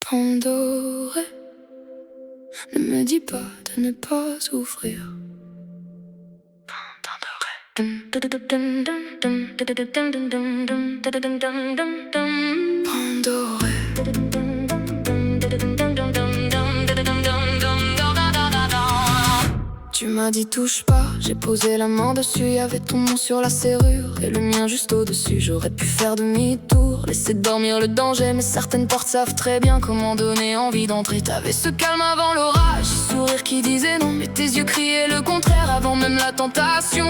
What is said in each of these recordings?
Pandore, ne me dis pas de ne pas ouvrir. Pandore. Tu m'as dit touche pas, j'ai posé la main dessus. Y'avait ton nom sur la serrure et le mien juste au-dessus. J'aurais pu faire demi-tour, laisser dormir le danger, mais certaines portes savent très bien comment donner envie d'entrer. T'avais ce calme avant l'orage, ce sourire qui disait non, mais tes yeux criaient le contraire avant même la tentation.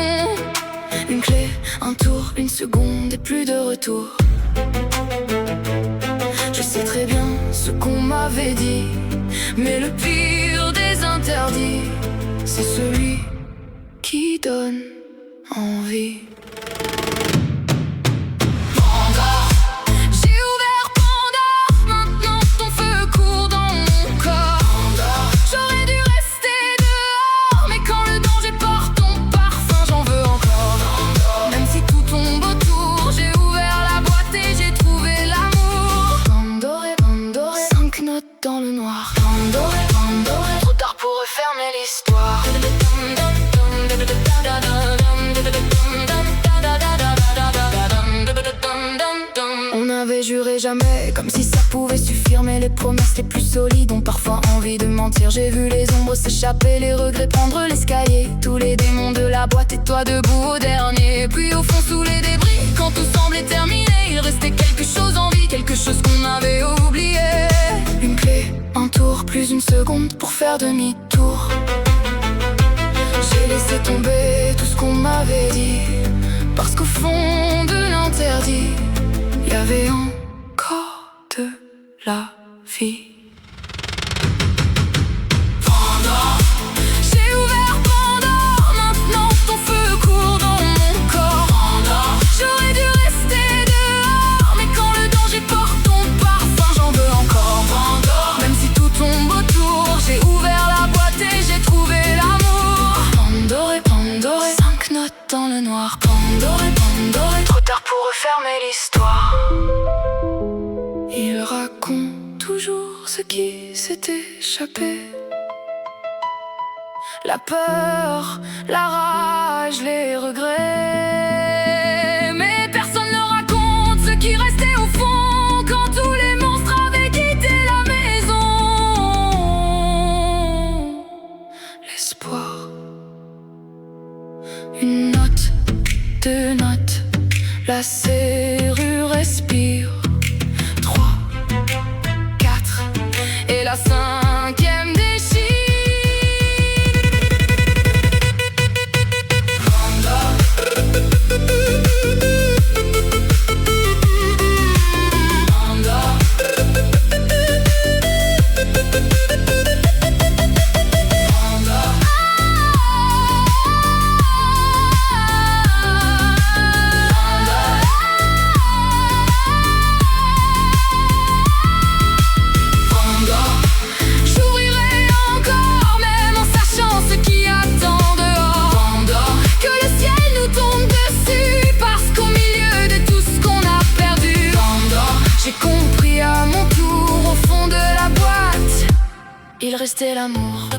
Une clé, un tour, une seconde et plus de retour. Je sais très bien ce qu'on m'avait dit, mais le pire des interdits, c'est celui qui donne envie. Pandore, j'ai ouvert Pandore, maintenant ton feu court dans mon corps. Pandore, j'aurais dû rester dehors, mais quand le danger porte ton parfum, j'en veux encore. Pandore, même si tout tombe autour, j'ai ouvert la boîte et j'ai trouvé l'amour. Pandore, Pandore, 5 notes dans le noir. Pandore, Pandore, trop tard pour refermer l'histoire. On avait juré jamais, comme si ça pouvait suffire. Mais les promesses les plus solides ont parfois envie de mentir. J'ai vu les ombres s'échapper, les regrets prendre l'escalier, tous les démons de la boîte et toi debout au dernier. Puis au fond sous les débris, quand tout semblait terminé, il restait quelque chose en vie, quelque chose qu'on avait oublié. Une clé, un tour, plus une seconde pour faire demi-tour. J'ai laissé tomber tout ce qu'on m'avait dit, parce qu'au fond de l'interdit, il y avait encore de la vie. Pandore, j'ai ouvert Pandore, maintenant ton feu court dans mon corps. Pandore, j'aurais dû rester dehors, mais quand le danger porte ton parfum, j'en veux encore. Pandore, même si tout tombe autour, j'ai ouvert la boîte et j'ai trouvé l'amour. Pandore, Pandore, 5 notes dans le noir. Pandore, Pandore, trop tard pour refermer l'histoire. Il raconte toujours ce qui s'est échappé, la peur, la rage, les regrets. Mais personne ne raconte ce qui restait au fond quand tous les monstres avaient quitté la maison. L'espoir, une note, 2 notes, la serrure respire. 3, 4, et la 5e déchire. Pandore, Pandore, il restait l'amour.